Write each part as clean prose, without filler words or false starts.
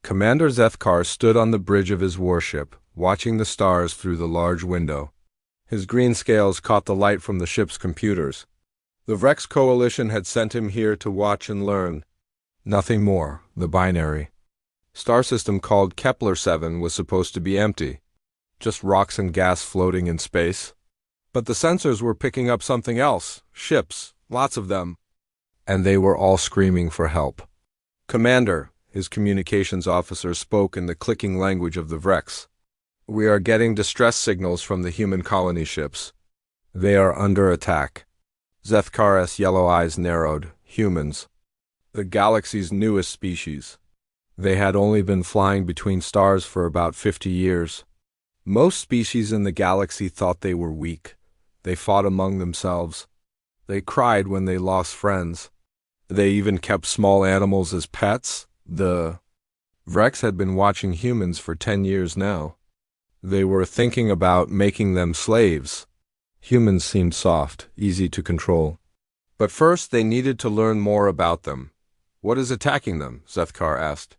Commander Zethkar stood on the bridge of his warship, watching the stars through the large window. His green scales caught the light from the ship's computers. The Vrex Coalition had sent him here to watch and learn. Nothing more, the binary. Star system called Kepler 7 was supposed to be empty. Just rocks and gas floating in space. But the sensors were picking up something else. Ships, lots of them. And they were all screaming for help. Commander, his communications officer spoke in the clicking language of the Vrex. We are getting distress signals from the human colony ships. They are under attack. Zethkar's yellow eyes narrowed. Humans. The galaxy's newest species. They had only been flying between stars for about 50 years. Most species in the galaxy thought they were weak. They fought among themselves. They cried when they lost friends. They even kept small animals as pets. The Vrex had been watching humans for 10 years now. They were thinking about making them slaves. Humans seemed soft, easy to control. But first they needed to learn more about them. What is attacking them? Zethkar asked.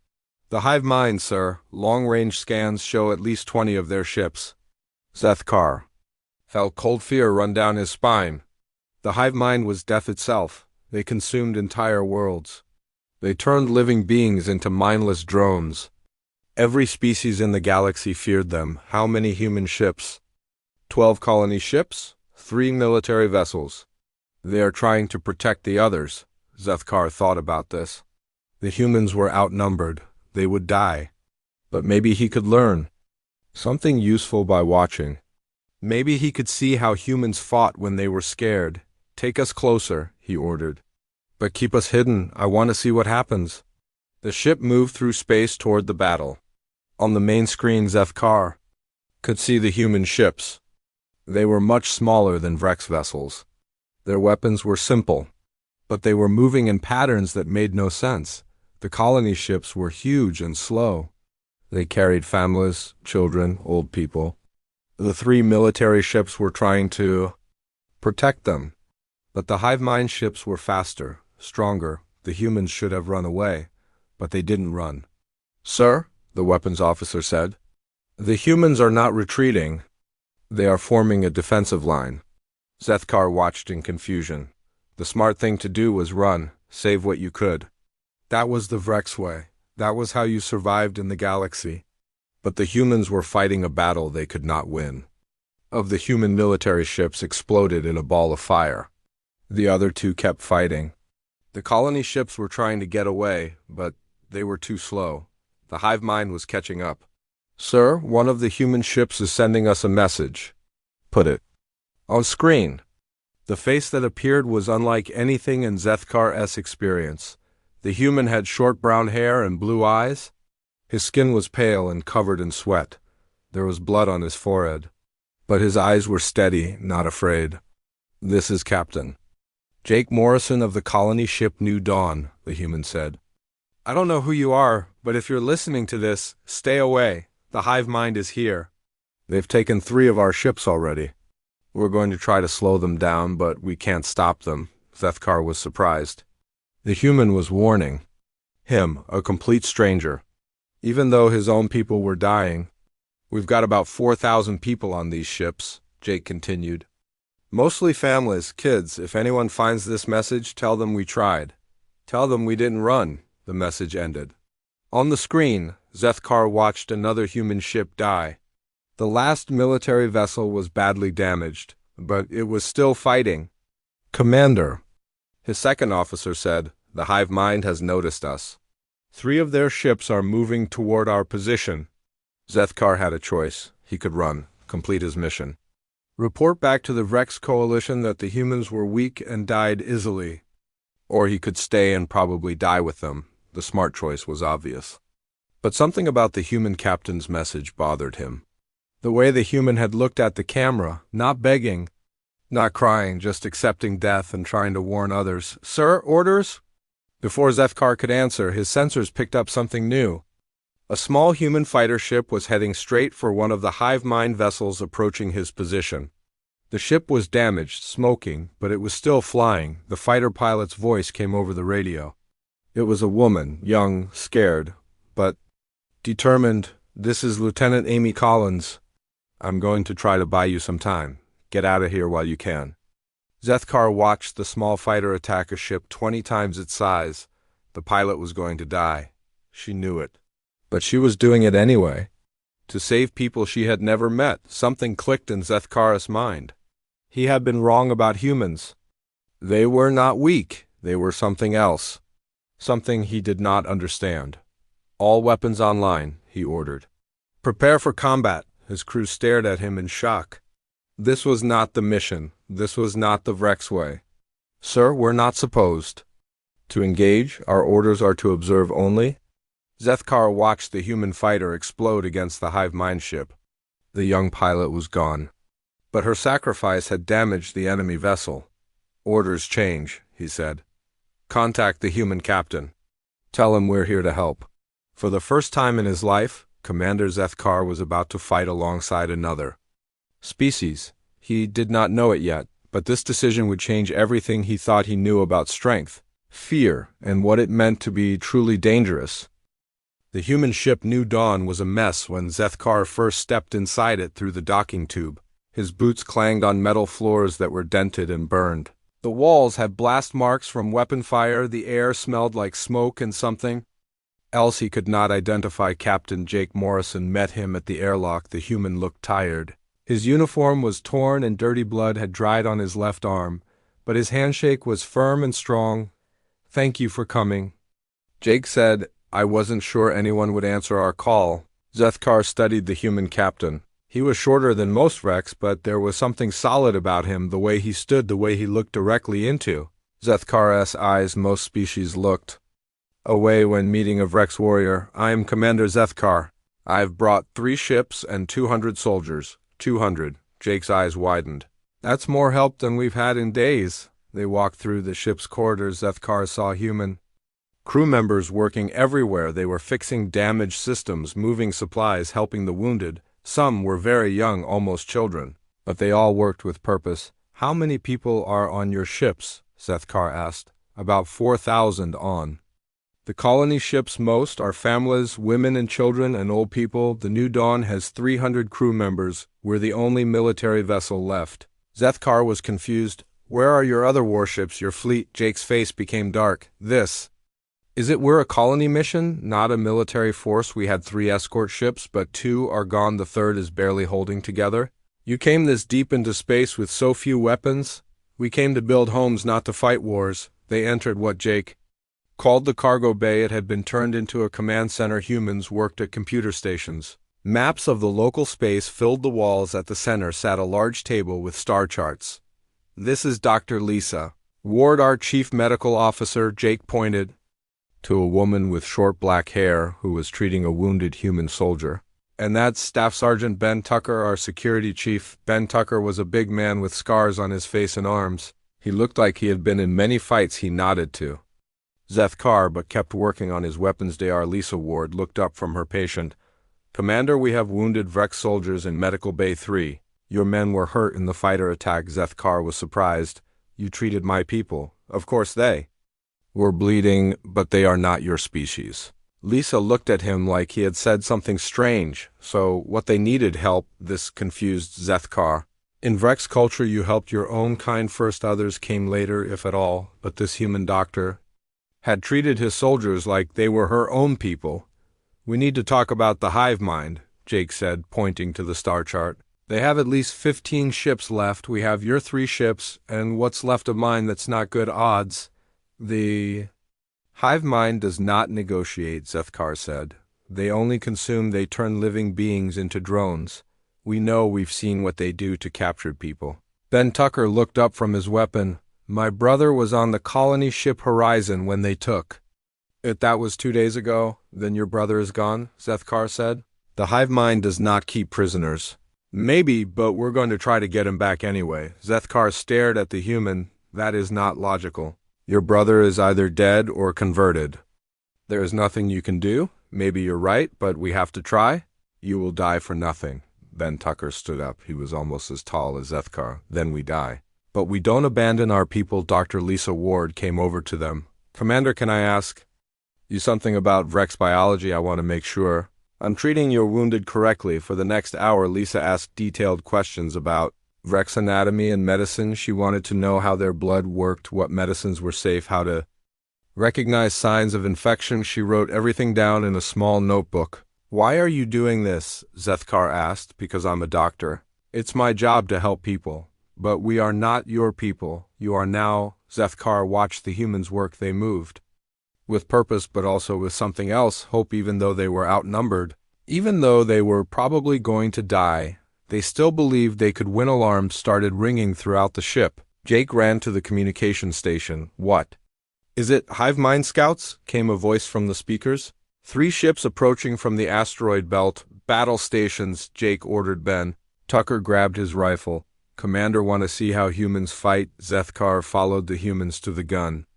The hive mind, sir. Long-range scans show at least 20 of their ships. Zethkar felt cold fear run down his spine. The hive mind was death itself. They consumed entire worlds. They turned living beings into mindless drones. Every species in the galaxy feared them. How many human ships? 12 colony ships, 3 military vessels. They are trying to protect the others. Zethkar thought about this. The humans were outnumbered. They would die. But maybe he could learn something useful by watching. Maybe he could see how humans fought when they were scared. Take us closer, he ordered. But keep us hidden. I want to see what happens. The ship moved through space toward the battle. On the main screen, Zethkar could see the human ships. They were much smaller than Vrex vessels. Their weapons were simple, but they were moving in patterns that made no sense. The colony ships were huge and slow. They carried families, children, old people. The 3 military ships were trying to protect them. But the hive mind ships were faster, stronger. The humans should have run away, but they didn't run. Sir, the weapons officer said, the humans are not retreating. They are forming a defensive line. Zethkar watched in confusion. The smart thing to do was run, save what you could. That was the Vrex way. That was how you survived in the galaxy. But the humans were fighting a battle they could not win. Of the human military ships exploded in a ball of fire. The other 2 kept fighting. The colony ships were trying to get away, but they were too slow. The hive mind was catching up. Sir, one of the human ships is sending us a message. Put it on screen. The face that appeared was unlike anything in Zethkar's experience. The human had short brown hair and blue eyes. His skin was pale and covered in sweat. There was blood on his forehead. But his eyes were steady, not afraid. This is Captain Jake Morrison of the colony ship New Dawn, the human said. I don't know who you are, but if you're listening to this, stay away. The hive mind is here. They've taken 3 of our ships already. We're going to try to slow them down, but we can't stop them. Zethkar was surprised. The human was warning him, a complete stranger. Even though his own people were dying. We've got about 4,000 people on these ships, Jake continued. Mostly families, kids. If anyone finds this message, tell them we tried. Tell them we didn't run, the message ended. On the screen, Zethkar watched another human ship die. The last military vessel was badly damaged, but it was still fighting. Commander, his second officer said, the hive mind has noticed us. 3 of their ships are moving toward our position. Zethkar had a choice. He could run, complete his mission. Report back to the Vrex Coalition that the humans were weak and died easily. Or he could stay and probably die with them. The smart choice was obvious. But something about the human captain's message bothered him. The way the human had looked at the camera, not begging, not crying, just accepting death and trying to warn others. Sir, orders? Before Zethkar could answer, his sensors picked up something new. A small human fighter ship was heading straight for one of the hive mind vessels approaching his position. The ship was damaged, smoking, but it was still flying. The fighter pilot's voice came over the radio. It was a woman, young, scared, but Determined, "This is Lieutenant Amy Collins. I'm going to try to buy you some time. Get out of here while you can." Zethkar watched the small fighter attack a ship 20 times its size. The pilot was going to die. She knew it. But she was doing it anyway. To save people she had never met. Something clicked in Zethkar's mind. He had been wrong about humans. They were not weak. They were something else. Something he did not understand. "All weapons online," he ordered. "Prepare for combat." His crew stared at him in shock. This was not the mission. This was not the Vrex way. "Sir, we're not supposed to engage. Our orders are to observe only." Zethkar watched the human fighter explode against the hive mind ship. The young pilot was gone. But her sacrifice had damaged the enemy vessel. "Orders change," he said. "Contact the human captain. Tell him we're here to help." For the first time in his life, Commander Zethkar was about to fight alongside another species. He did not know it yet, but this decision would change everything he thought he knew about strength, fear, and what it meant to be truly dangerous. The human ship New Dawn was a mess when Zethkar first stepped inside it through the docking tube. His boots clanged on metal floors that were dented and burned. The walls had blast marks from weapon fire, the air smelled like smoke and something else he could not identify. Captain Jake Morrison met him at the airlock. The human looked tired. His uniform was torn and dirty blood had dried on his left arm, but his handshake was firm and strong. "Thank you for coming." Jake said, "I wasn't sure anyone would answer our call." Zethkar studied the human captain. He was shorter than most Rex, but there was something solid about him, the way he stood, the way he looked directly into Zethkar's eyes. Most species looked away when meeting a Rex warrior. "I am Commander Zethkar. I've brought 3 ships and 200 soldiers. 200. Jake's eyes widened. "That's more help than we've had in days." They walked through the ship's corridors. Zethkar saw human crew members working everywhere. They were fixing damaged systems, moving supplies, helping the wounded. Some were very young, almost children, but they all worked with purpose. "How many people are on your ships?" Zethkar asked. "About 4,000 on the colony ships. Most are families, women and children and old people. The New Dawn has 300 crew members. We're the only military vessel left." Zethkar was confused. "Where are your other warships, your fleet?" Jake's face became dark. We're a colony mission, not a military force. We had 3 escort ships, but 2 are gone. The third is barely holding together. You came this deep into space with so few weapons?" "We came to build homes, not to fight wars." They entered what Jake called the cargo bay. It had been turned into a command center. Humans worked at computer stations. Maps of the local space filled the walls. At the center sat a large table with star charts. "This is Dr. Lisa Ward, our chief medical officer." Jake pointed to a woman with short black hair who was treating a wounded human soldier. "And that's Staff Sergeant Ben Tucker, our security chief." Ben Tucker was a big man with scars on his face and arms. He looked like he had been in many fights. He nodded to Zethkar, but kept working on his weapons. Dr. Lisa Ward looked up from her patient. "Commander, we have wounded Vrex soldiers in Medical Bay 3. Your men were hurt in the fighter attack." Zethkar was surprised. "You treated my people." "Of course they were bleeding, but they are not your species." Lisa looked at him like he had said something strange. "So what they needed help?" This confused Zethkar. "In Vrex culture you helped your own kind first, others came later, if at all." But this human doctor had treated his soldiers like they were her own people. "We need to talk about the hive mind," Jake said, pointing to the star chart. "They have at least 15 ships left. We have your 3 ships, and what's left of mine that's not good odds. The hive mind does not negotiate," Zethkar said. "They only consume. They turn living beings into drones. We know, we've seen what they do to captured people." Ben Tucker looked up from his weapon. "My brother was on the colony ship Horizon when they took it. That was 2 days ago." "Then your brother is gone?" Zethkar said. "The hive mind does not keep prisoners." "Maybe, but we're going to try to get him back anyway." Zethkar stared at the human. "That is not logical. Your brother is either dead or converted. There is nothing you can do. Maybe you're right, but we have to try." "You will die for nothing." Ben Tucker stood up. He was almost as tall as Zethkar. "Then we die. But we don't abandon our people." Dr. Lisa Ward came over to them. "Commander, can I ask you something about Vrex biology? I want to make sure." I'm treating your wounded correctly. For the next hour, Lisa asked detailed questions about Rex anatomy and medicine. She wanted to know how their blood worked, what medicines were safe, how to recognize signs of infection. She wrote everything down in a small notebook. Why are you doing this? Zethkar asked. Because I'm a doctor. It's my job to help people. But we are not your people. You are now. Zethkar watched the humans work. They moved with purpose, but also with something else, hope. Even though they were outnumbered, even though they were probably going to die, they still believed they could win. Alarms started ringing throughout the ship. Jake ran to the communication station. What? Is it Hive Mind Scouts? Came a voice from the speakers. 3 ships approaching from the asteroid belt. Battle stations, Jake ordered Ben. Tucker grabbed his rifle. Commander, want to see how humans fight? Zethkar followed the humans to the gun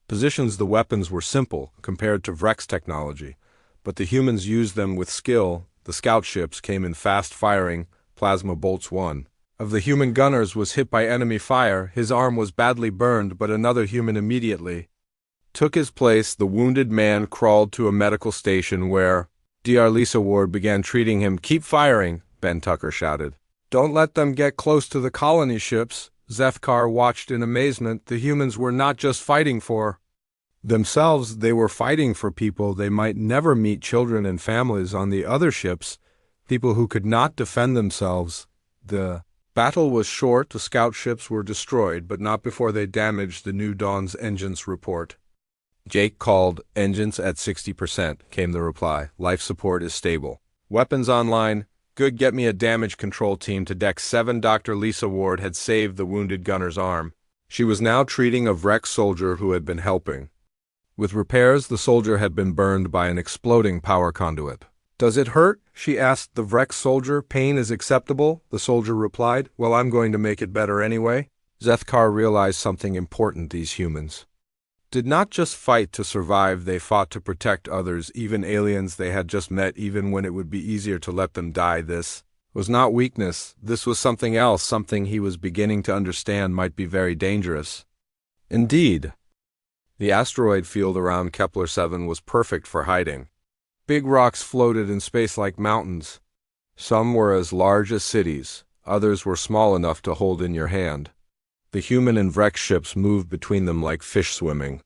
positions. The weapons were simple compared to Vrex technology, but the humans used them with skill. The scout ships came in fast-firing plasma bolts. One of the human gunners was hit by enemy fire. His arm was badly burned, but another human immediately took his place. The wounded man crawled to a medical station where Dr. Lisa Ward began treating him. Keep firing, Ben Tucker shouted. Don't let them get close to the colony ships. Zethkar watched in amazement. The humans were not just fighting for themselves, they were fighting for people they might never meet, children and families on the other ships, people who could not defend themselves. The battle was short. The scout ships were destroyed, but not before they damaged the New Dawn's engines. Report. Jake called. Engines at 60%, came the reply. Life support is stable. Weapons online. Good, get me a damage control team to Deck 7. Dr. Lisa Ward had saved the wounded gunner's arm. She was now treating a Vrex soldier who had been helping with repairs. The soldier had been burned by an exploding power conduit. Does it hurt? She asked the Vrex soldier. Pain is acceptable, the soldier replied. Well, I'm going to make it better anyway. Zethkar realized something important. These humans did not just fight to survive, they fought to protect others, even aliens they had just met, even when it would be easier to let them die. This was not weakness. This was something else, something he was beginning to understand might be very dangerous. Indeed, the asteroid field around Kepler 7 was perfect for hiding. Big rocks floated in space like mountains. Some were as large as cities, others were small enough to hold in your hand. The human and Vrex ships moved between them like fish swimming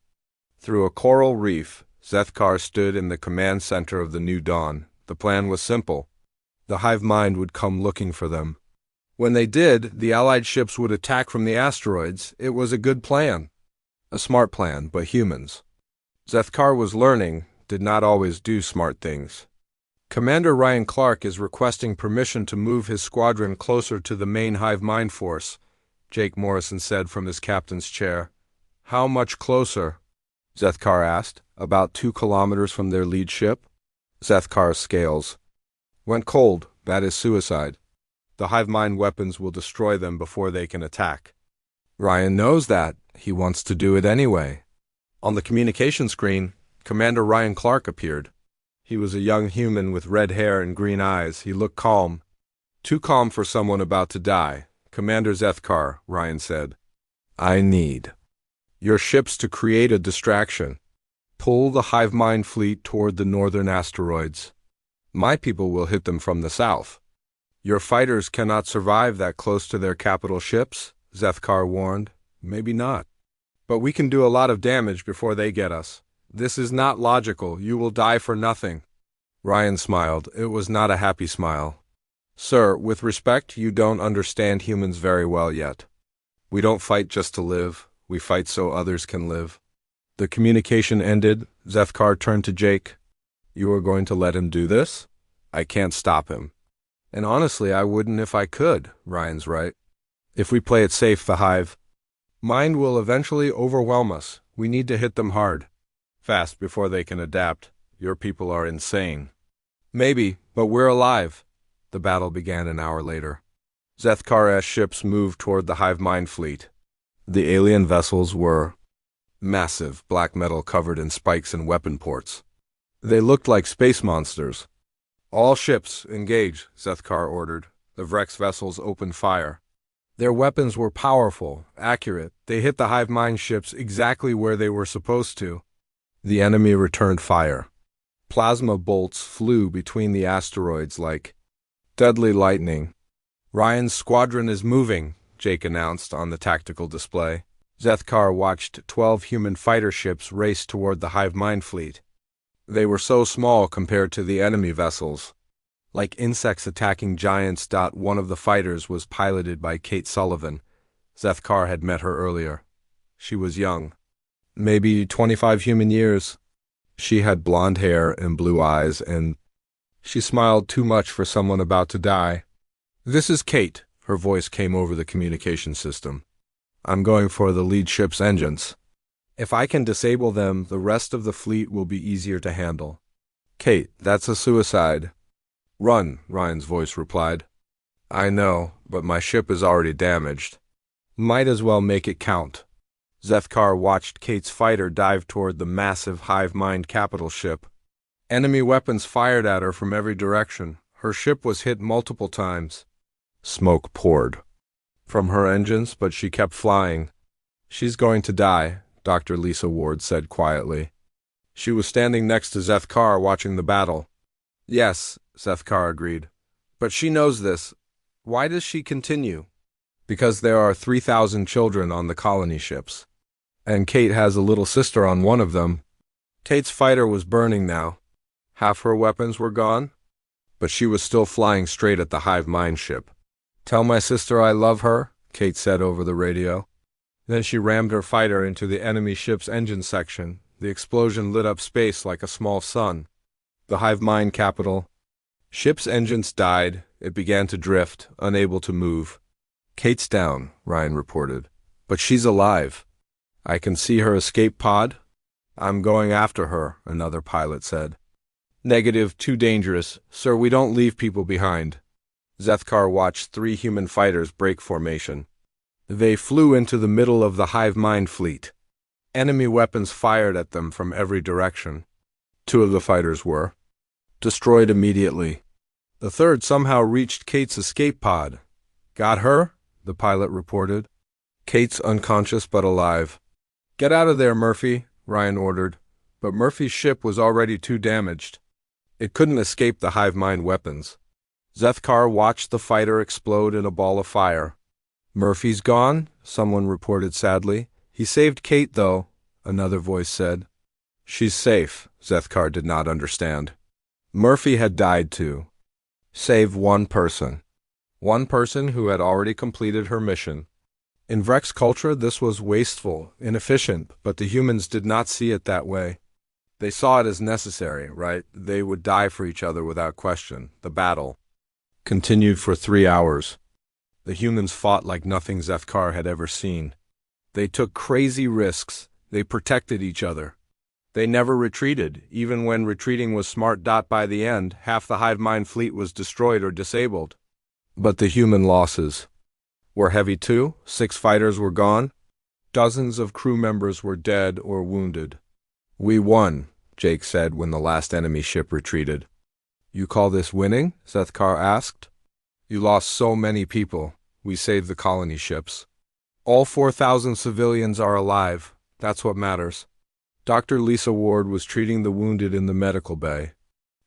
through a coral reef. Zethkar stood in the command center of the New Dawn. The plan was simple. The hive mind would come looking for them. When they did, the Allied ships would attack from the asteroids. It was a good plan. A smart plan, but humans, Zethkar was learning, did not always do smart things. Commander Ryan Clark is requesting permission to move his squadron closer to the main hive mind force, Jake Morrison said from his captain's chair. How much closer? Zethkar asked. About 2 kilometers from their lead ship. Zethkar's scales went cold. That is suicide. The hive mind weapons will destroy them before they can attack. Ryan knows that. He wants to do it anyway. On the communication screen, Commander Ryan Clark appeared. He was a young human with red hair and green eyes. He looked calm. Too calm for someone about to die. Commander Zethkar, Ryan said, I need your ships to create a distraction. Pull the hive mind fleet toward the northern asteroids. My people will hit them from the south. Your fighters cannot survive that close to their capital ships, Zethkar warned. Maybe not. But we can do a lot of damage before they get us. This is not logical. You will die for nothing. Ryan smiled. It was not a happy smile. Sir, with respect, you don't understand humans very well yet. We don't fight just to live. We fight so others can live. The communication ended. Zethkar turned to Jake. You are going to let him do this? I can't stop him. And honestly, I wouldn't if I could. Ryan's right. If we play it safe, the hive mind will eventually overwhelm us. We need to hit them hard, fast, before they can adapt. Your people are insane. Maybe, but we're alive. The battle began an hour later. Zethkar's ships moved toward the hive mind fleet. The alien vessels were massive, black metal covered in spikes and weapon ports. They looked like space monsters. All ships, engage, Zethkar ordered. The Vrex vessels opened fire. Their weapons were powerful, accurate. They hit the hive mind ships exactly where they were supposed to. The enemy returned fire. Plasma bolts flew between the asteroids like deadly lightning. Ryan's squadron is moving, Jake announced on the tactical display. Zethkar watched 12 human fighter ships race toward the hive mind fleet. They were so small compared to the enemy vessels, like insects attacking giants. One of the fighters was piloted by Kate Sullivan. Zethkar had met her earlier. She was young, maybe 25 human years. She had blonde hair and blue eyes, and she smiled too much for someone about to die. "This is Kate," her voice came over the communication system. "I'm going for the lead ship's engines. If I can disable them, the rest of the fleet will be easier to handle." "Kate, that's a suicide." "Run," Ryan's voice replied. "I know, but my ship is already damaged." "Might as well make it count." Zethkar watched Kate's fighter dive toward the massive hive mind capital ship. Enemy weapons fired at her from every direction. Her ship was hit multiple times. Smoke poured from her engines, but she kept flying. "She's going to die," Dr. Lisa Ward said quietly. She was standing next to Zethkar watching the battle. "Yes," Zethkar agreed. "But she knows this. Why does she continue?" "Because there are 3,000 children on the colony ships. And Kate has a little sister on one of them." Kate's fighter was burning now. Half her weapons were gone, but she was still flying straight at the hive mind ship. "Tell my sister I love her," Kate said over the radio. Then she rammed her fighter into the enemy ship's engine section. The explosion lit up space like a small sun. The hive mind capital ship's engines died. It began to drift, unable to move. "Kate's down," Ryan reported. "But she's alive. I can see her escape pod." "I'm going after her," another pilot said. "Negative, too dangerous. Sir, we don't leave people behind." Zethkar watched 3 human fighters break formation. They flew into the middle of the hive mind fleet. Enemy weapons fired at them from every direction. 2 of the fighters were destroyed immediately. The third somehow reached Kate's escape pod. "Got her?" the pilot reported. "Kate's unconscious but alive." "Get out of there, Murphy," Ryan ordered. But Murphy's ship was already too damaged. It couldn't escape the hive mind weapons. Zethkar watched the fighter explode in a ball of fire. "Murphy's gone," someone reported sadly. "He saved Kate, though," another voice said. "She's safe," Zethkar did not understand. Murphy had died too. Save one person. One person who had already completed her mission. In Vrex culture, this was wasteful, inefficient, but the humans did not see it that way. They saw it as necessary, right? They would die for each other without question. The battle continued for 3 hours. The humans fought like nothing Zethkar had ever seen. They took crazy risks. They protected each other. They never retreated, even when retreating was smart. By the end, half the hive mind fleet was destroyed or disabled. But the human losses were heavy too. 6 fighters were gone. Dozens of crew members were dead or wounded. "We won," Jake said when the last enemy ship retreated. "You call this winning?" Zethkar asked. "You lost so many people. We saved the colony ships. All 4,000 civilians are alive. That's what matters." Dr. Lisa Ward was treating the wounded in the medical bay.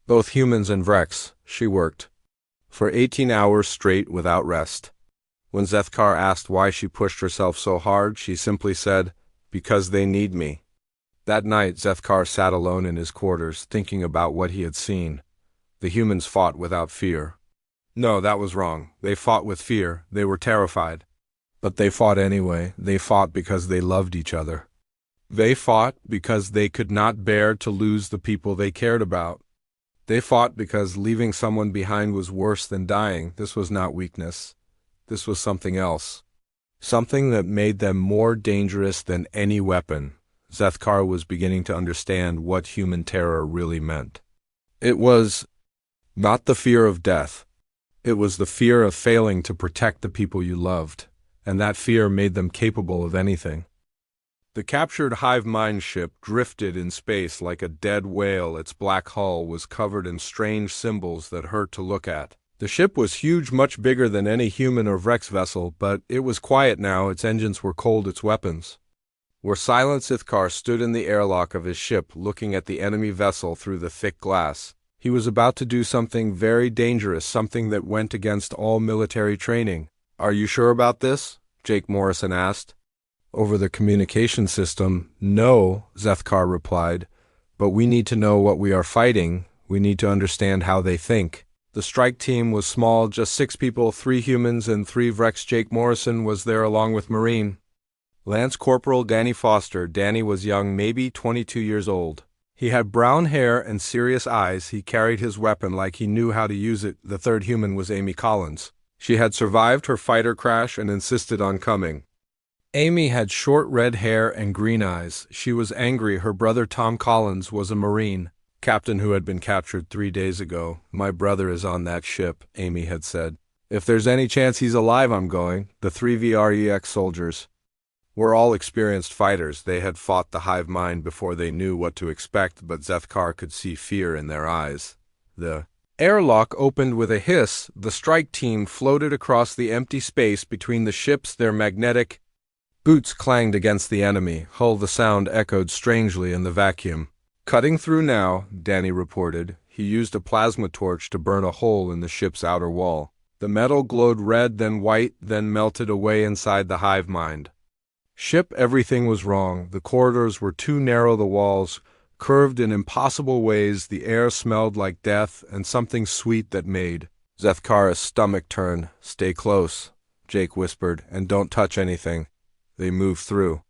Both humans and Vrex, she worked. For 18 hours straight without rest. When Zethkar asked why she pushed herself so hard, she simply said, "Because they need me." That night, Zethkar sat alone in his quarters, thinking about what he had seen. The humans fought without fear. No, that was wrong. They fought with fear. They were terrified. But they fought anyway. They fought because they loved each other. They fought because they could not bear to lose the people they cared about. They fought because leaving someone behind was worse than dying. This was not weakness. This was something else. Something that made them more dangerous than any weapon. Zethkar was beginning to understand what human terror really meant. It was not the fear of death. It was the fear of failing to protect the people you loved, and that fear made them capable of anything. The captured hive mind ship drifted in space like a dead whale. Its black hull was covered in strange symbols that hurt to look at. The ship was huge, much bigger than any human or Vrex vessel, but it was quiet now. Its engines were cold, its weapons where Silent Sithkar stood in the airlock of his ship looking at the enemy vessel through the thick glass. He was about to do something very dangerous, something that went against all military training. "Are you sure about this?" Jake Morrison asked. "Over the communication system, no," Sithkar replied. "But we need to know what we are fighting. We need to understand how they think." The strike team was small, just 6 people, 3 humans and 3 Vrex. Jake Morrison was there along with Marine Lance Corporal Danny Foster. Danny was young, maybe 22 years old. He had brown hair and serious eyes. He carried his weapon like he knew how to use it. The third human was Amy Collins. She had survived her fighter crash and insisted on coming. Amy had short red hair and green eyes. She was angry. Her brother Tom Collins was a Marine captain who had been captured 3 days ago. "My brother is on that ship," Amy had said. "If there's any chance he's alive, I'm going." The 3 VREX soldiers were all experienced fighters. They had fought the hive mind before they knew what to expect, but Sithkar could see fear in their eyes. The airlock opened with a hiss. The strike team floated across the empty space between the ships. Their magnetic boots clanged against the enemy hull. The sound echoed strangely in the vacuum. "Cutting through now," Danny reported. He used a plasma torch to burn a hole in the ship's outer wall. The metal glowed red, then white, then melted away inside the hive mind. Ship, everything was wrong. The corridors were too narrow, the walls curved in impossible ways, the air smelled like death and something sweet that made Sithkar's stomach turn. "Stay close," Jake whispered, "and don't touch anything." They moved through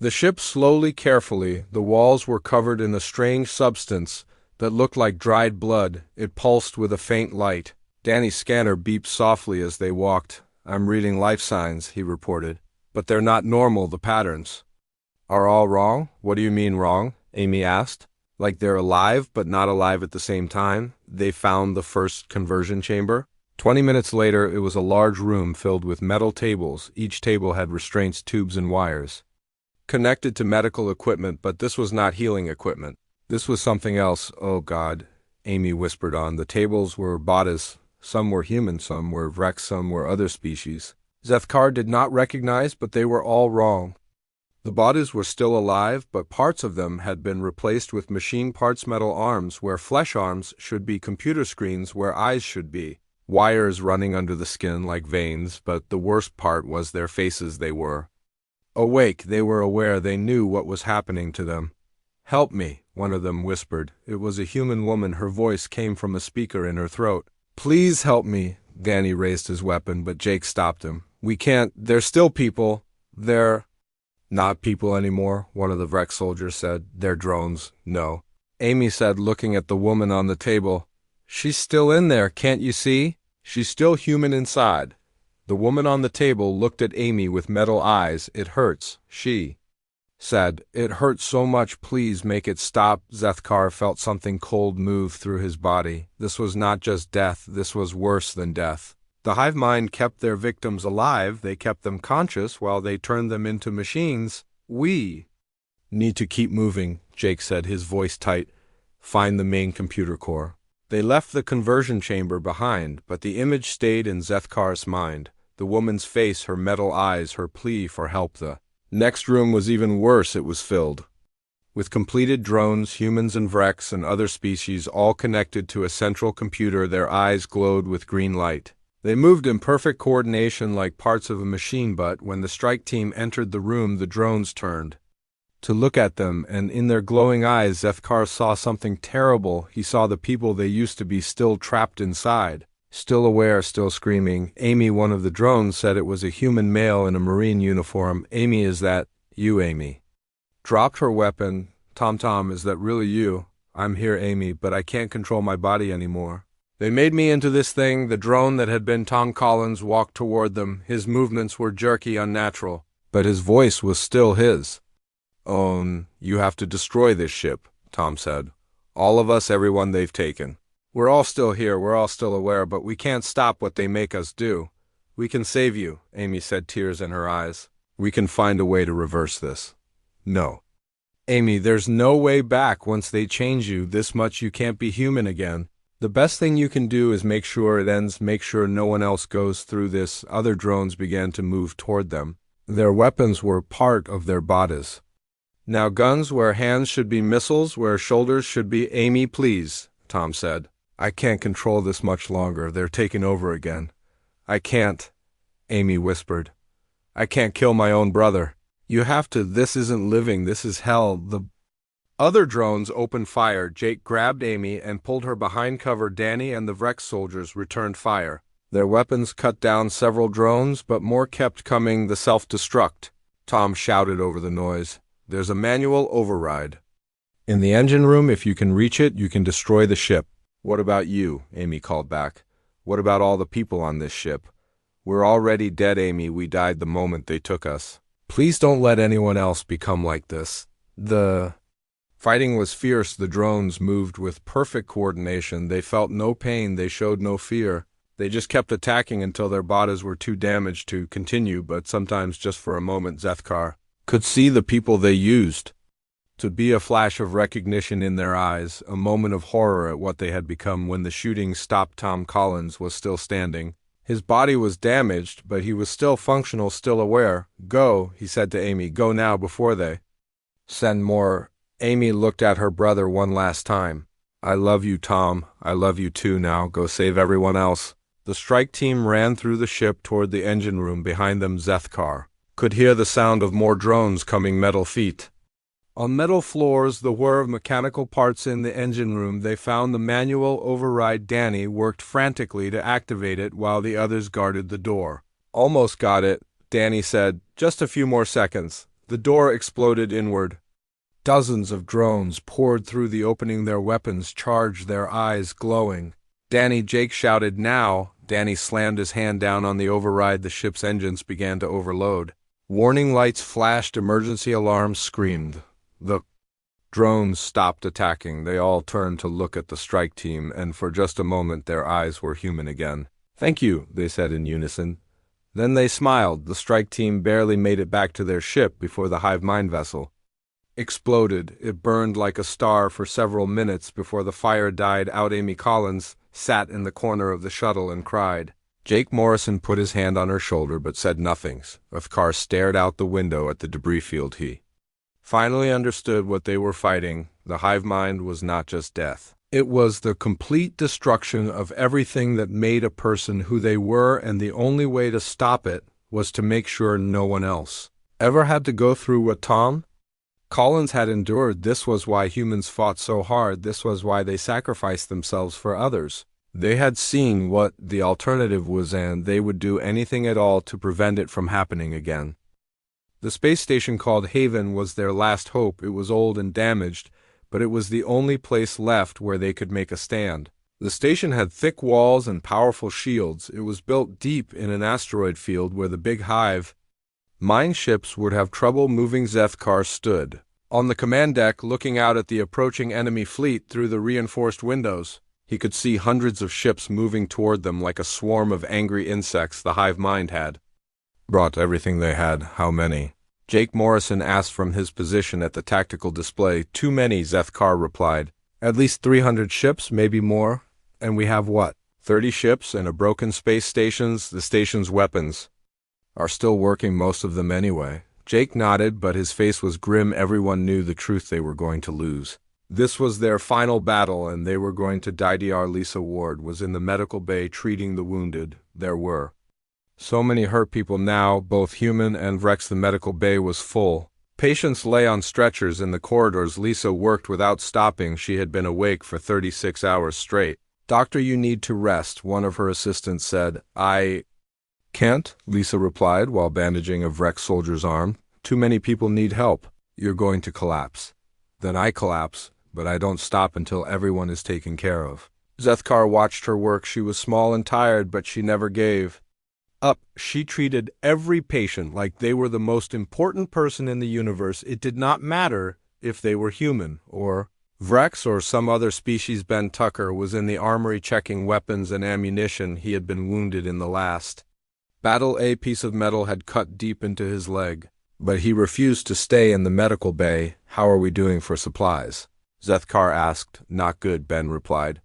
the ship slowly, carefully. The walls were covered in a strange substance that looked like dried blood. It pulsed with a faint light. Danny's scanner beeped softly as they walked. "I'm reading life signs," he reported. "But they're not normal, the patterns." "Are all wrong?" "What do you mean wrong?" Amy asked. "Like they're alive, but not alive at the same time." They found the first conversion chamber. 20 minutes later, it was a large room filled with metal tables. Each table had restraints, tubes, and wires connected to medical equipment, but this was not healing equipment. This was something else. "Oh, God," Amy whispered on. The tables were bodies. Some were human, some were Vrex, some were other species Sithkar did not recognize, but they were all wrong. The bodies were still alive, but parts of them had been replaced with machine parts, metal arms where flesh arms should be, computer screens where eyes should be, wires running under the skin like veins, but the worst part was their faces. They were awake, they were aware, they knew what was happening to them. "Help me," one of them whispered. It was a human woman. Her voice came from a speaker in her throat. "Please help me." Danny raised his weapon, but Jake stopped him. "We can't. They're still people. They're not people anymore," one of the Vrex soldiers said. "They're drones." "No," Amy said, looking at the woman on the table. "She's still in there, can't you see? She's still human inside." The woman on the table looked at Amy with metal eyes. "It hurts," she said. "It hurts so much. Please make it stop." Sithkar felt something cold move through his body. This was not just death. This was worse than death. The hive mind kept their victims alive. They kept them conscious while they turned them into machines. "We need to keep moving," Jake said, his voice tight. "Find the main computer core." They left the conversion chamber behind, but the image stayed in Sithkar's mind. The woman's face, her metal eyes, her plea for help. The next room was even worse. It was filled with completed drones, humans and Vrex and other species, all connected to a central computer. Their eyes glowed with green light. They moved in perfect coordination like parts of a machine, but when the strike team entered the room, the drones turned to look at them, and in their glowing eyes Sithkar saw something terrible. He saw the people they used to be still trapped inside, still aware, still screaming. Amy, one of the drones, said it was a human male in a Marine uniform. "Amy, is that you?" Amy dropped her weapon. Tom, is that really you?" "I'm here, Amy, but I can't control my body anymore. They made me into this thing." The drone that had been Tom Collins walked toward them. His movements were jerky, unnatural, but his voice was still his own. "You have to destroy this ship," Tom said. "All of us, everyone they've taken. We're all still here, we're all still aware, but we can't stop what they make us do." "We can save you," Amy said, tears in her eyes. "We can find a way to reverse this." "No, Amy, there's no way back. Once they change you this much, you can't be human again. The best thing you can do is make sure it ends, make sure no one else goes through this." Other drones began to move toward them. Their weapons were part of their bodies. Now guns where hands should be missiles, where shoulders should be Amy, please, Tom said. I can't control this much longer. They're taking over again. I can't, Amy whispered. I can't kill my own brother. You have to. This isn't living. This is hell. The other drones opened fire. Jake grabbed Amy and pulled her behind cover. Danny and the Vrex soldiers returned fire. Their weapons cut down several drones, but more kept coming. The self-destruct. Tom shouted over the noise. There's a manual override. In the engine room, if you can reach it, you can destroy the ship. What about you? Amy called back. What about all the people on this ship? We're already dead, Amy. We died the moment they took us. Please don't let anyone else become like this. The fighting was fierce. The drones moved with perfect coordination. They felt no pain. They showed no fear. They just kept attacking until their bodies were too damaged to continue, but sometimes just for a moment. Zethkar could see the people they used. To be a flash of recognition in their eyes, a moment of horror at what they had become. When the shooting stopped, Tom Collins was still standing. His body was damaged, but he was still functional, still aware. Go, he said to Amy. Go now before they send more. Amy looked at her brother one last time. I love you, Tom. I love you too now. Go save everyone else. The strike team ran through the ship toward the engine room. Behind them, Zethkar could hear the sound of more drones coming. Metal feet on metal floors, the whir of mechanical parts. In the engine room, they found the manual override. Danny worked frantically to activate it while the others guarded the door. Almost got it, Danny said. Just a few more seconds. The door exploded inward. Dozens of drones poured through the opening, their weapons charged, their eyes glowing. Danny, Jake shouted, now! Danny slammed his hand down on the override. The ship's engines began to overload. Warning lights flashed, emergency alarms screamed. The drones stopped attacking. They all turned to look at the strike team, and for just a moment their eyes were human again. Thank you, they said in unison. Then they smiled. The strike team barely made it back to their ship before the hive mind vessel exploded. It burned like a star for several minutes before the fire died out. Amy Collins sat in the corner of the shuttle and cried. Jake Morrison put his hand on her shoulder but said nothing. Zethkar stared out the window at the debris field. He finally understood what they were fighting. The hive mind was not just death. It was the complete destruction of everything that made a person who they were, and the only way to stop it was to make sure no one else ever had to go through what Tom Collins had endured. This was why humans fought so hard. This was why they sacrificed themselves for others. They had seen what the alternative was, and they would do anything at all to prevent it from happening again. The space station called Haven was their last hope. It was old and damaged, but it was the only place left where they could make a stand. The station had thick walls and powerful shields. It was built deep in an asteroid field where the big hive mine ships would have trouble moving. Zethkar stood on the command deck looking out at the approaching enemy fleet through the reinforced windows. He could see hundreds of ships moving toward them like a swarm of angry insects. The hive mind had brought everything they had. How many? Jake Morrison asked from his position at the tactical display. Too many, Zethkar replied. At least 300 ships, maybe more. And we have what? 30 ships and a broken space stations. The station's weapons are still working, most of them anyway. Jake nodded, but his face was grim. Everyone knew the truth. They were going to lose. This was their final battle, and they were going to die. Dr. Lisa Ward was in the medical bay treating the wounded. There were so many hurt people now, both human and Vrex. The medical bay was full. Patients lay on stretchers in the corridors. Lisa worked without stopping. She had been awake for 36 hours straight. Doctor, you need to rest, one of her assistants said. I can't, Lisa replied while bandaging a Vrex soldier's arm. Too many people need help. You're going to collapse. Then I collapse, but I don't stop until everyone is taken care of. Zethkar watched her work. She was small and tired, but she never gave up. She treated every patient like they were the most important person in the universe. It did not matter if they were human or Vrex or some other species. Ben Tucker was in the armory checking weapons and ammunition. He had been wounded in the last battle. A piece of metal had cut deep into his leg, but he refused to stay in the medical bay. How are we doing for supplies? Zethkar asked. Not good, Ben replied.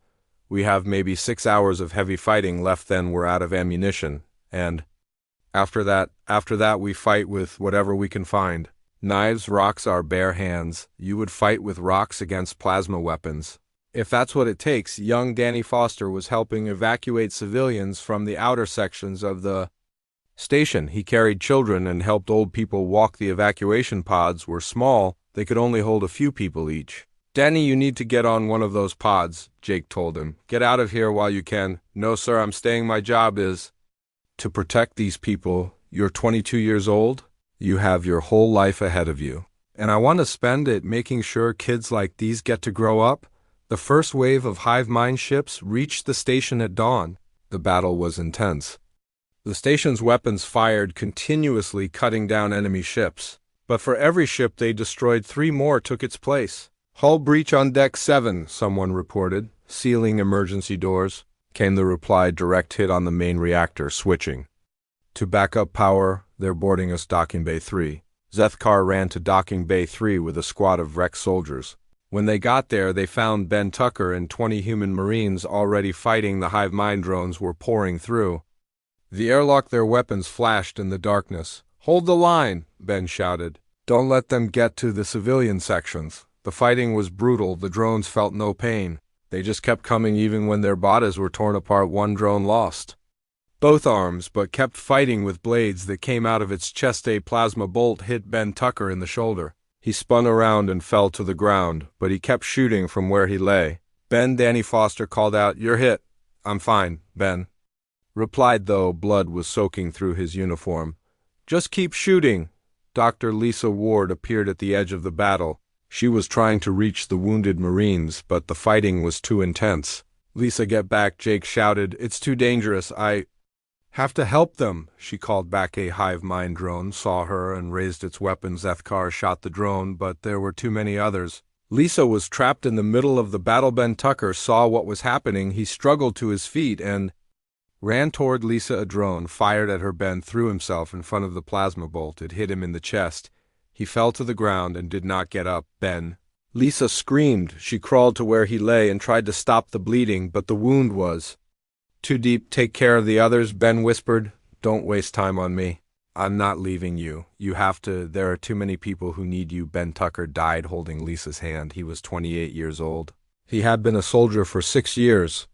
We have maybe 6 hours of heavy fighting left, then we're out of ammunition. And After that we fight with whatever we can find. Knives, rocks, our bare hands. You would fight with rocks against plasma weapons. If that's what it takes. Young Danny Foster was helping evacuate civilians from the outer sections of the station. He carried children and helped old people walk. The evacuation pods were small. They could only hold a few people each. Danny, you need to get on one of those pods, Jake told him. Get out of here while you can. No, sir, I'm staying. My job is to protect these people. You're 22 years old. You have your whole life ahead of you. And I want to spend it making sure kids like these get to grow up. The first wave of hive mind ships reached the station at dawn. The battle was intense. The station's weapons fired continuously, cutting down enemy ships. But for every ship they destroyed, 3 more took its place. Hull breach on deck 7, someone reported. Sealing emergency doors. Came the reply, direct hit on the main reactor, switching to backup power. They're boarding us. Docking Bay 3. Zethkar ran to Docking Bay 3 with a squad of Rex soldiers. When they got there, they found Ben Tucker and 20 human Marines already fighting. The hive mind drones were pouring through the airlock. Their weapons flashed in the darkness. Hold the line, Ben shouted. Don't let them get to the civilian sections. The fighting was brutal. The drones felt no pain. They just kept coming even when their bodies were torn apart. One drone lost both arms, but kept fighting with blades that came out of its chest. A plasma bolt hit Ben Tucker in the shoulder. He spun around and fell to the ground, but he kept shooting from where he lay. Ben, Danny Foster called out, "You're hit." "I'm fine," Ben replied, though blood was soaking through his uniform. "Just keep shooting." Dr. Lisa Ward appeared at the edge of the battle. She was trying to reach the wounded Marines, but the fighting was too intense. "Lisa, get back," Jake shouted. "It's too dangerous. I have to help them," she called back. A hive mind drone saw her and raised its weapon. Zethkar shot the drone, but there were too many others. Lisa was trapped in the middle of the battle. Ben Tucker saw what was happening. He struggled to his feet and ran toward Lisa. A drone fired at her. Ben threw himself in front of the plasma bolt. It hit him in the chest. He fell to the ground and did not get up. Ben. Lisa screamed. She crawled to where he lay and tried to stop the bleeding, but the wound was too deep. "Take care of the others," Ben whispered. "Don't waste time on me. I'm not leaving you. You have to. There are too many people who need you." Ben Tucker died holding Lisa's hand. He was 28 years old. He had been a soldier for 6 years.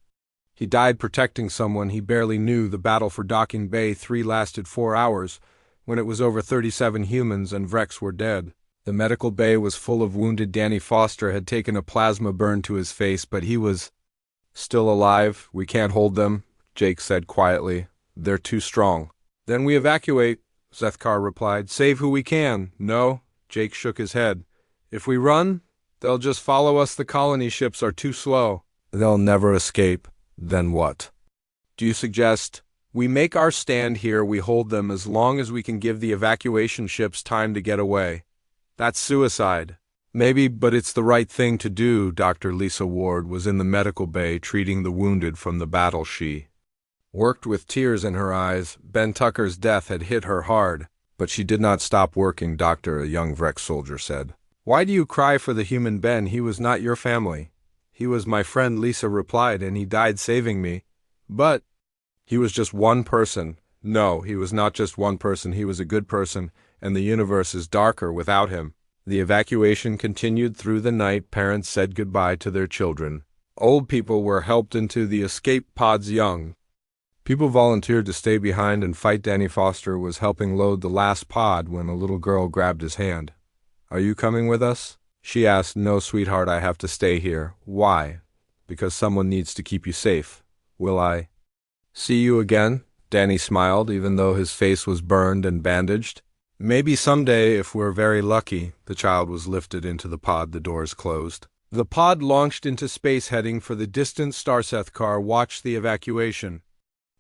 He died protecting someone he barely knew. The battle for Docking Bay 3 lasted 4 hours. When it was over, 37 humans and Vrex were dead. The medical bay was full of wounded. Danny Foster had taken a plasma burn to his face, but he was still alive. "We can't hold them," Jake said quietly. "They're too strong." "Then we evacuate," Zethkar replied. "Save who we can." "No," Jake shook his head. "If we run, they'll just follow us. The colony ships are too slow." "They'll never escape." "Then what do you suggest?" "We make our stand here. We hold them as long as we can give the evacuation ships time to get away." "That's suicide." "Maybe, but it's the right thing to do." Dr. Lisa Ward was in the medical bay treating the wounded from the battle. She worked with tears in her eyes. Ben Tucker's death had hit her hard, but she did not stop working. "Doctor," a young Vrex soldier said. "Why do you cry for the human Ben? He was not your family." "He was my friend," Lisa replied, "and he died saving me." "But he was just one person." "No, he was not just one person. He was a good person, and the universe is darker without him." The evacuation continued through the night. Parents said goodbye to their children. Old people were helped into the escape pods. Young people volunteered to stay behind and fight. Danny Foster was helping load the last pod when a little girl grabbed his hand. "Are you coming with us?" she asked. "No, sweetheart, I have to stay here." "Why?" "Because someone needs to keep you safe." "Will I see you again?" Danny smiled, even though his face was burned and bandaged. "Maybe someday, if we're very lucky." The child was lifted into the pod. The doors closed. The pod launched into space, heading for the distant star. Zethkar watched the evacuation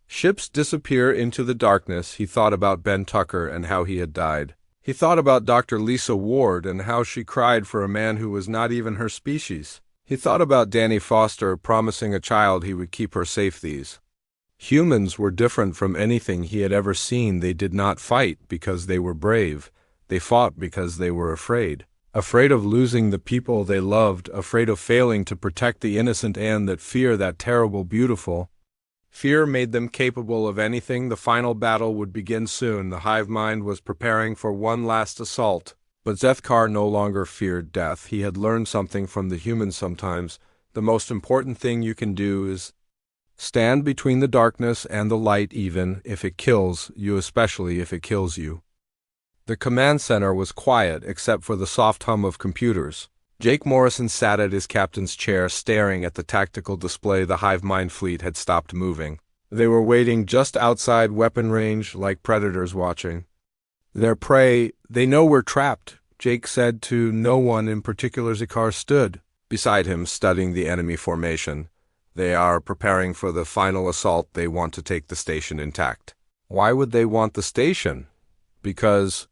ships disappear into the darkness. He thought about Ben Tucker and how he had died. He thought about Dr. Lisa Ward and how she cried for a man who was not even her species. He thought about Danny Foster promising a child he would keep her safe. These humans were different from anything he had ever seen. They did not fight because they were brave. They fought because they were afraid. Afraid of losing the people they loved, afraid of failing to protect the innocent, and that fear, that terrible, beautiful Fear made them capable of anything. The final battle would begin soon. The hive mind was preparing for one last assault. But Zethkar no longer feared death. He had learned something from the humans sometimes. The most important thing you can do is stand between the darkness and the light, even if it kills you, especially if it kills you. The command center was quiet except for the soft hum of computers. Jake Morrison sat at his captain's chair, staring at the tactical display. The hive mind fleet had stopped moving. They were waiting just outside weapon range, like predators watching their prey. They know we're trapped, Jake said to no one in particular. Zethkar stood beside him, studying the enemy formation. They are preparing for the final assault. They want to take the station intact. Why would they want the station? Because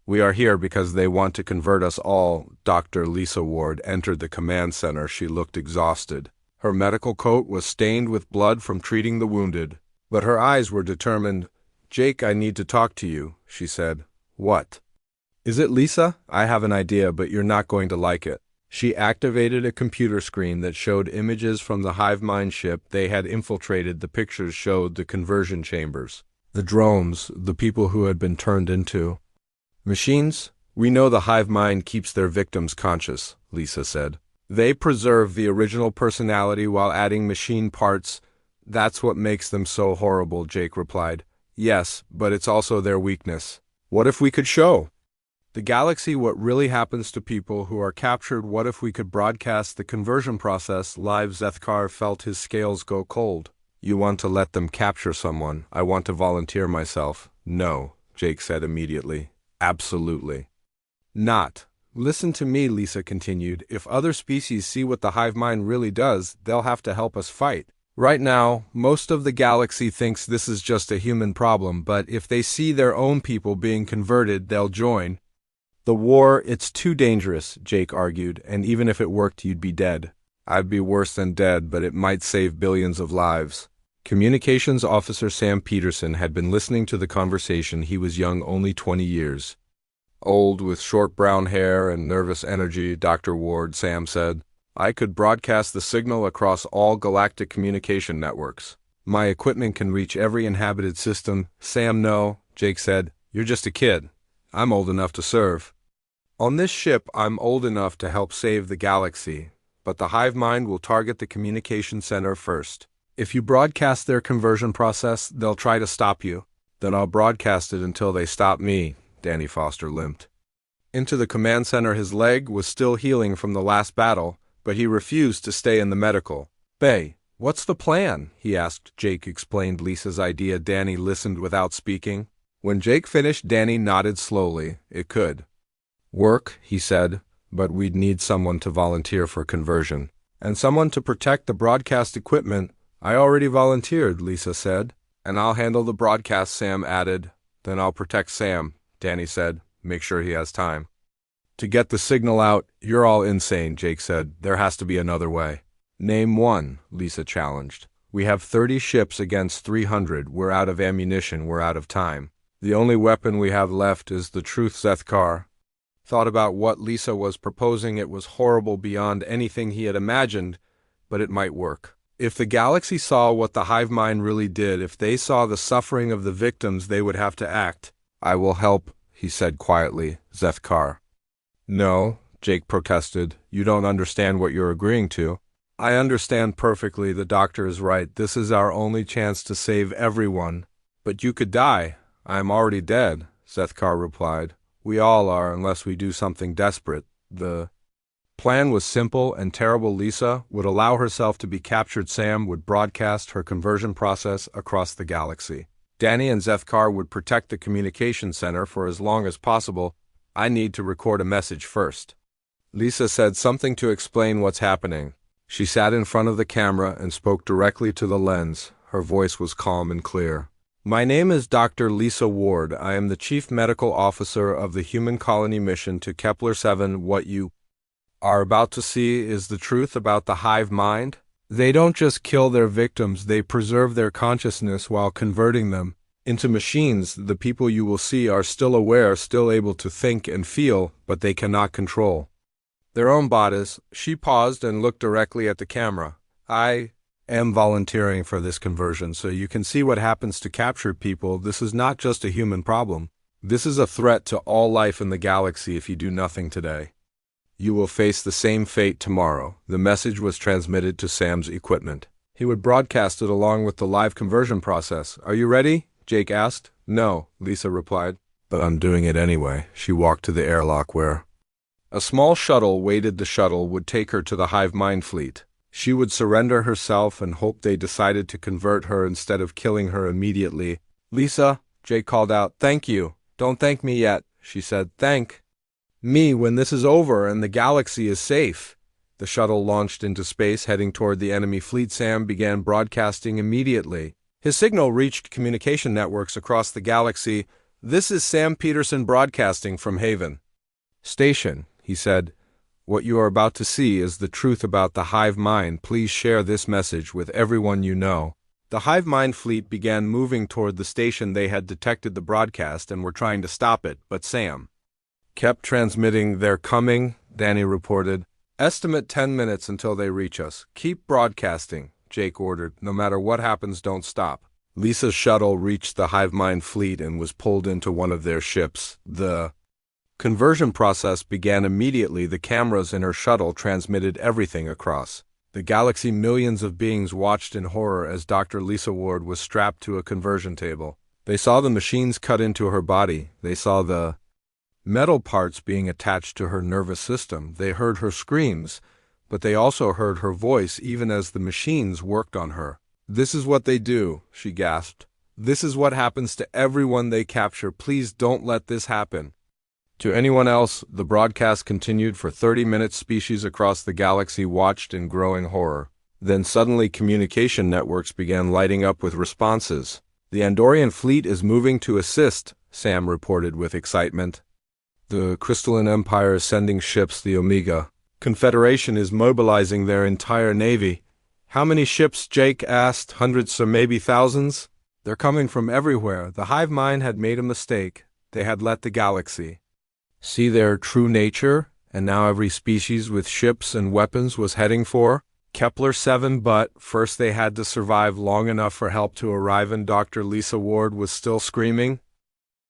we are here because they want to convert us all. Dr. Lisa Ward entered the command center. She looked exhausted. Her medical coat was stained with blood from treating the wounded, but her eyes were determined. Jake, I need to talk to you, she said. What? Is it Lisa? I have an idea, but you're not going to like it. She activated a computer screen that showed images from the hive mind ship they had infiltrated. The pictures showed the conversion chambers, the drones, the people who had been turned into machines. We know the hive mind keeps their victims conscious, Lisa said. They preserve the original personality while adding machine parts. That's what makes them so horrible, Jake replied. Yes, but it's also their weakness. What if we could show the galaxy what really happens to people who are captured? What if we could broadcast the conversion process live? Zethkar felt his scales go cold. You want to let them capture someone? I want to volunteer myself. No, Jake said immediately. Absolutely not. Listen to me, Lisa continued. If other species see what the hive mind really does, they'll have to help us fight. Right now, most of the galaxy thinks this is just a human problem, but if they see their own people being converted, they'll join the war. It's too dangerous, Jake argued, and even if it worked, you'd be dead. I'd be worse than dead, but it might save billions of lives. Communications Officer Sam Peterson had been listening to the conversation. He was young, only 20 years old, with short brown hair and nervous energy. Dr. Ward, Sam said, I could broadcast the signal across all galactic communication networks. My equipment can reach every inhabited system. Sam, no, Jake said. You're just a kid. I'm old enough to serve. On this ship, I'm old enough to help save the galaxy, but the hive mind will target the communication center first. If you broadcast their conversion process, they'll try to stop you. Then I'll broadcast it until they stop me. Danny Foster limped into the command center. His leg was still healing from the last battle, but he refused to stay in the medical bay. What's the plan? He asked. Jake explained Lisa's idea. Danny listened without speaking. When Jake finished, Danny nodded slowly. It could work, he said, but we'd need someone to volunteer for conversion, and someone to protect the broadcast equipment. I already volunteered, Lisa said. And I'll handle the broadcast, Sam added. Then I'll protect Sam, Danny said. Make sure he has time to get the signal out. You're all insane, Jake said. There has to be another way. Name one, Lisa challenged. We have 30 ships against 300. We're out of ammunition. We're out of time. The only weapon we have left is the truth. Zethkar thought about what Lisa was proposing. It was horrible beyond anything he had imagined, but it might work. If the galaxy saw what the hive mind really did, if they saw the suffering of the victims, they would have to act. I will help, he said quietly. Zethkar. No, Jake protested. You don't understand what you're agreeing to. I understand perfectly. The doctor is right. This is our only chance to save everyone. But you could die. I am already dead, Zethkar replied. We all are, unless we do something desperate. The plan was simple and terrible. Lisa would allow herself to be captured. Sam would broadcast her conversion process across the galaxy. Danny and Zethkar would protect the communication center for as long as possible. I need to record a message first. Lisa said something to explain what's happening. She sat in front of the camera and spoke directly to the lens. Her voice was calm and clear. My name is Dr. Lisa Ward. I am the Chief Medical Officer of the Human Colony Mission to Kepler 7. What you are about to see is the truth about the hive mind. They don't just kill their victims, they preserve their consciousness while converting them into machines. The people you will see are still aware, still able to think and feel, but they cannot control their own bodies. She paused and looked directly at the camera. am volunteering for this conversion, so you can see what happens to captured people. This is not just a human problem. This is a threat to all life in the galaxy if you do nothing today. You will face the same fate tomorrow. The message was transmitted to Sam's equipment. He would broadcast it along with the live conversion process. Are you ready? Jake asked. No, Lisa replied. But I'm doing it anyway. She walked to the airlock where a small shuttle waited. The shuttle would take her to the hive mind fleet. She would surrender herself and hope they decided to convert her instead of killing her immediately. Lisa, Jake called out. Thank you. Don't thank me yet, she said. Thank me when this is over and the galaxy is safe. The shuttle launched into space, heading toward the enemy fleet. Sam began broadcasting immediately. His signal reached communication networks across the galaxy. This is Sam Peterson broadcasting from Haven Station, he said. What you are about to see is the truth about the hive mind. Please share this message with everyone you know. The hive mind fleet began moving toward the station. They had detected the broadcast and were trying to stop it, but Sam kept transmitting. They're coming, Danny reported. Estimate 10 minutes until they reach us. Keep broadcasting, Jake ordered. No matter what happens, don't stop. Lisa's shuttle reached the hive mind fleet and was pulled into one of their ships. The conversion process began immediately. The cameras in her shuttle transmitted everything across the galaxy. Millions of beings watched in horror as Dr. Lisa Ward was strapped to a conversion table. They saw the machines cut into her body. They saw the metal parts being attached to her nervous system. They heard her screams, but they also heard her voice even as the machines worked on her. This is what they do, she gasped. This is what happens to everyone they capture. Please don't let this happen to anyone else. The broadcast continued for 30 minutes. Species across the galaxy watched in growing horror. Then suddenly communication networks began lighting up with responses. The Andorian fleet is moving to assist, Sam reported with excitement. The Crystalline Empire is sending ships. The Omega Confederation is mobilizing their entire navy. How many ships? Jake asked. Hundreds or maybe thousands? They're coming from everywhere. The hive mind had made a mistake. They had let the galaxy see their true nature, and now every species with ships and weapons was heading for Kepler 7. But first they had to survive long enough for help to arrive, and Dr. Lisa Ward was still screaming.